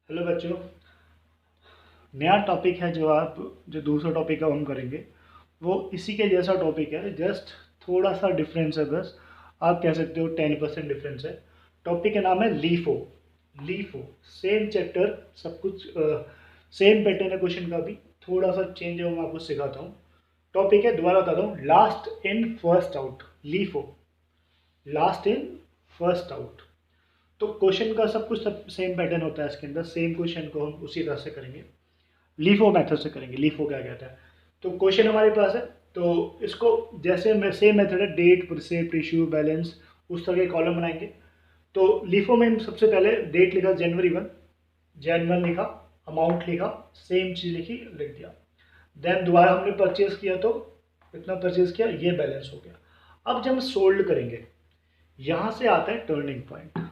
Hello बच्चों। नया topic है जो दूसरा टॉपिक है हम करेंगे, वो इसी के जैसा टॉपिक है, जस्ट थोड़ा सा डिफरेंस है बस। आप कह सकते हो 10% डिफरेंस है। टॉपिक का नाम है लीफो। लीफो सेम चैप्टर, सब कुछ सेम पैटर्न है क्वेश्चन का भी, थोड़ा सा चेंज है, वो मैं आपको सिखाता हूँ। टॉपिक है, दोबारा बताता हूँ, last in first out. LIFO, last in first out. तो क्वेश्चन का सब सेम पैटर्न होता है इसके अंदर, सेम क्वेश्चन को हम उसी तरह से करेंगे, लीफो मेथड से करेंगे। लीफो क्या कहता है? तो क्वेश्चन हमारे पास है, तो इसको जैसे सेम मेथड है, डेट, रिसिप्ट, इशू, बैलेंस, उस तरह के कॉलम बनाएंगे। तो लीफो में हम सबसे पहले डेट लिखा जनवरी 1, जैन 1 लिखा, अमाउंट लिखा, सेम चीज़ लिखी, लिख दिया। देन दोबारा हमने परचेज किया, तो इतना परचेज किया, ये बैलेंस हो गया। अब जब हम सोल्ड करेंगे, यहाँ से आता है टर्निंग पॉइंट,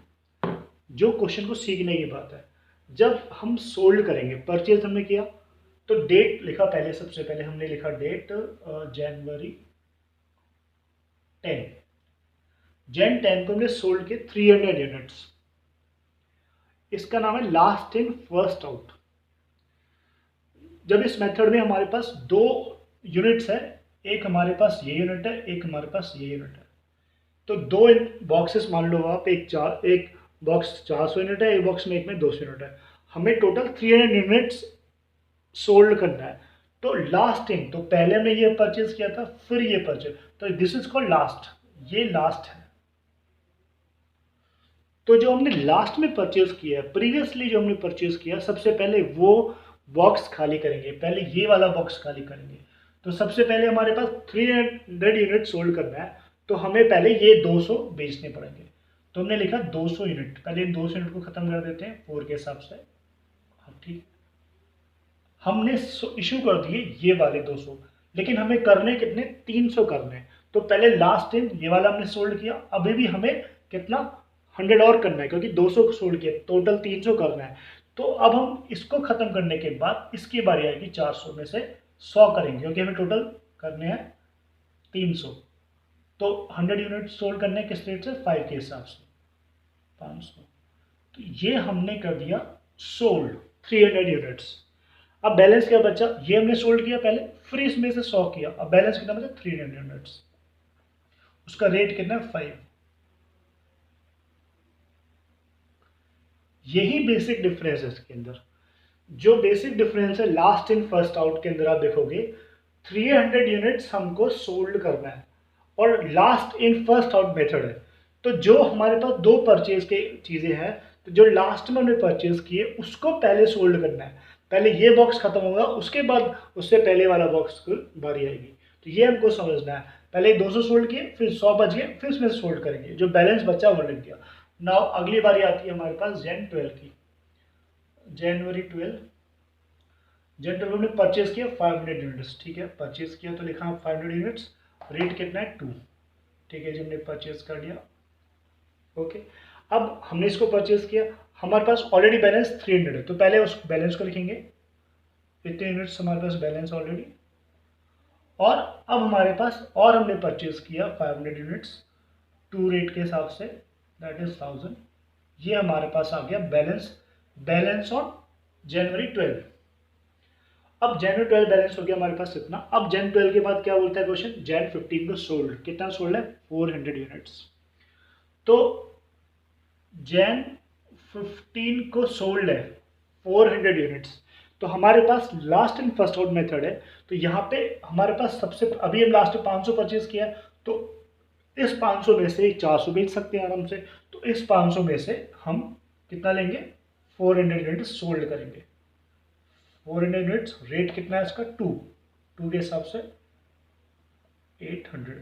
जो क्वेश्चन को सीखने की बात है। जब हम सोल्ड करेंगे, परचेज हमने किया, तो डेट लिखा पहले, सबसे पहले हमने लिखा डेट जनवरी 10। Jan 10 को हमने सोल्ड किए 300 यूनिट्स। इसका नाम है लास्ट इन फर्स्ट आउट। जब इस मेथड में हमारे पास दो यूनिट्स है, एक हमारे पास ये यूनिट है, एक हमारे पास ये यूनिट है, तो दो बॉक्सेस मान लो आप, एक बॉक्स 400 यूनिट है, एक बॉक्स में, एक में 200 यूनिट है। हमें टोटल 300 यूनिट्स सोल्ड करना है। तो लास्ट इन, तो पहले हमने ये परचेज किया था, फिर ये परचेज, तो दिस इज कॉल्ड लास्ट। ये लास्ट है। तो जो हमने लास्ट में परचेज किया है, प्रीवियसली जो हमने परचेज किया, सबसे पहले वो बॉक्स खाली करेंगे, पहले ये वाला बॉक्स खाली करेंगे। तो सबसे पहले हमारे पास 300 यूनिट सोल्ड करना है, तो हमें पहले ये 200 बेचने पड़ेंगे। तो हमने लिखा 200 यूनिट, पहले इन 200 यूनिट को खत्म कर देते हैं 4 के हिसाब से। हाँ ठीक, हमने इशू कर दिए ये वाले 200, लेकिन हमें करने कितने, 300 करने। तो पहले लास्ट इन ये वाला हमने सोल्ड किया, अभी भी हमें कितना, 100 और करना है, क्योंकि 200 को सोल्ड किया, टोटल 300 करना है। तो अब हम इसको खत्म करने के बाद इसकी बारी आएगी, 400 में से 100 करेंगे, क्योंकि हमें टोटल करने हैं 300। तो 100 यूनिट सोल्ड करने किस रेट से, 5 के हिसाब से, 500। तो ये हमने कर दिया सोल्ड 300 यूनिट्स। अब बैलेंस क्या बचा, ये हमने सोल्ड किया पहले, फिर इसमें से 100 किया, अब बैलेंस कितना बचा, 300 यूनिट्स। उसका रेट कितना है, 5। यही बेसिक डिफरेंस है इसके अंदर। जो बेसिक डिफरेंस है लास्ट इन फर्स्ट आउट के अंदर, आप देखोगे 300 यूनिट्स हमको सोल्ड करना है, और last in first out method है। तो जो हमारे पास दो परचेज के चीज़ें हैं, तो जो लास्ट में हमने परचेज किए उसको पहले सोल्ड करना है। पहले ये बॉक्स खत्म होगा, उसके बाद उससे पहले वाला बॉक्स की बारी आएगी। तो ये हमको समझना है, पहले 200 सोल्ड किए, फिर 100 बच गए, फिर उसमें सोल्ड करेंगे, जो बैलेंस बचा वो लिख दिया। नाउ अगली बारी आती है हमारे पास Jan 12 की। जनवरी 12 हमने परचेज किया 500 यूनिट्स, ठीक है, परचेज किया तो लिखा 500 यूनिट्स, रेट कितना है, 2। ठीक है जी, हमने परचेज कर लिया। ओके, अब हमने इसको परचेज किया, हमारे पास ऑलरेडी बैलेंस 300 है, तो पहले उस बैलेंस को लिखेंगे, इतने यूनिट्स हमारे पास बैलेंस ऑलरेडी। और अब हमारे पास और हमने परचेज किया 500 यूनिट्स 2 रेट के हिसाब से, दैट इज 1000। ये हमारे पास आ गया बैलेंस, बैलेंस ऑन January 12। अब January 12 बैलेंस हो गया हमारे पास इतना। अब Jan 12 के बाद क्या बोलता है क्वेश्चन, Jan 15 को सोल्ड, कितना सोल्ड है, 400 यूनिट्स। तो Jan 15 को सोल्ड है 400 यूनिट्स। तो हमारे पास last in first out method है, तो यहाँ पे हमारे पास सबसे, अभी हम लास्ट में 500 परचेज किया, तो इस 500 में से 400 बेच सकते हैं आराम से। तो इस 500 में से हम कितना लेंगे, 400 यूनिट्स सोल्ड करेंगे। 400 यूनिट्स, रेट कितना है इसका, 2 के हिसाब से 800।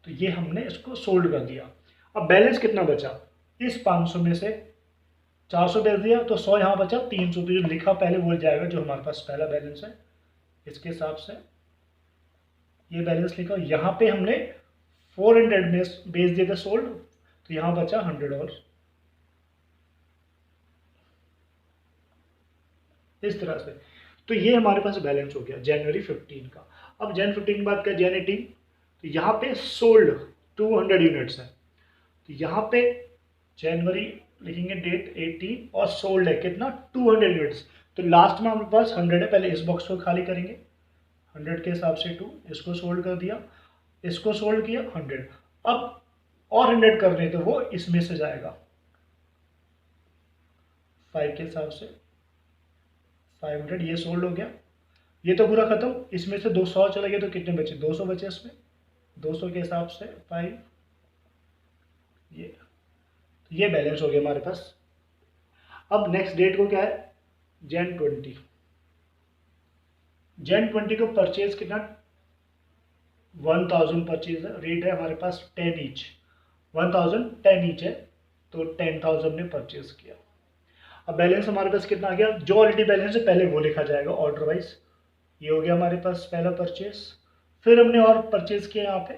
तो ये हमने इसको सोल्ड कर दिया। अब बैलेंस कितना बचा, इस 500 में से 400 बेच दिया, तो 100 यहाँ बचा, 300। तो जो लिखा पहले वो जाएगा, जो हमारे पास पहला बैलेंस है, इसके हिसाब से ये बैलेंस लिखा। यहाँ पे हमने 400 में बेच दिया था सोल्ड, तो यहाँ बचा 100 और, इस तरह से। तो ये हमारे पास बैलेंस हो गया January 15 का। अब Jan 15 के बाद क्या, Jan 18। तो यहाँ पे सोल्ड 200 यूनिट्स है, तो यहाँ पे जनवरी लिखेंगे डेट 18 और सोल्ड है कितना 200 यूनिट्स। तो लास्ट में हमारे पास 100 है, पहले इस बॉक्स को खाली करेंगे 100 के हिसाब से 2, इसको सोल्ड कर दिया, इसको सोल्ड किया 100। अब और 100 करने तो वो इसमें से जाएगा 5 के हिसाब से 500, ये सोल्ड हो गया। ये तो पूरा खत्म, इसमें से 200 चला गया तो कितने बचे 200 बचे इसमें, 200 के हिसाब से 5, ये बैलेंस हो गया हमारे पास। अब नेक्स्ट डेट को क्या है जैन 20, जैन 20 को परचेज कितना 1000 परचेज है, रेट है हमारे पास 10 ईच, 1000 10 ईच है, तो 10,000 ने परचेज किया। अब बैलेंस हमारे पास कितना आ गया, जो ऑलरेडी बैलेंस है पहले वो लिखा जाएगा ऑर्डर वाइज। ये हो गया हमारे पास पहला परचेज, फिर हमने और परचेज किया यहाँ पे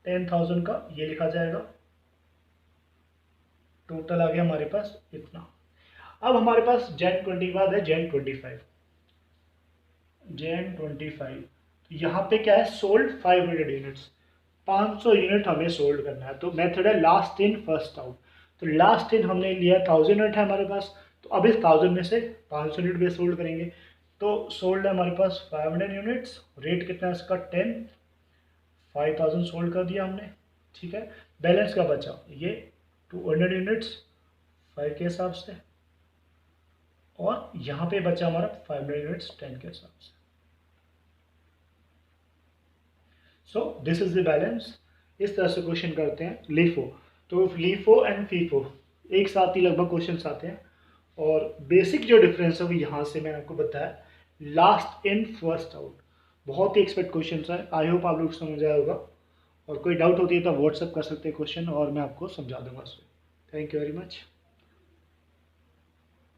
10,000 का, ये लिखा जाएगा, टोटल आ गया हमारे पास इतना। अब हमारे पास जैन 20 के बाद है जैन 25, जैन 25, तो यहाँ पे क्या है सोल्ड 500 यूनिट्स, 500 यूनिट हमें सोल्ड करना है। तो मेथड है लास्ट इन फर्स्ट आउट, तो लास्ट इन हमने लिया 1000 यूनिट है हमारे पास, तो अब इस 1000 में से 500 यूनिट भी सोल्ड करेंगे। तो सोल्ड है हमारे पास 500 यूनिट्स, रेट कितना है इसका 10, 5000 सोल्ड कर दिया हमने, ठीक है। बैलेंस का बचा ये 200 यूनिट्स 5 के हिसाब से, और यहाँ पे बचा हमारा 500 यूनिट्स 10 के हिसाब से। So this is the balance. इस तरह से क्वेश्चन करते हैं लीफो, तो लीफो एंड फीफो एक साथ ही लगभग क्वेश्चंस आते हैं, और बेसिक जो डिफरेंस है वो यहाँ से मैंने आपको बताया, लास्ट इन फर्स्ट आउट, बहुत ही एक्सपेक्ट क्वेश्चन है। आई होप आप लोग समझ आया होगा, और कोई डाउट होती है तो व्हाट्सअप कर सकते हैं क्वेश्चन, और मैं आपको समझा दूंगा उसमें। Thank you very much.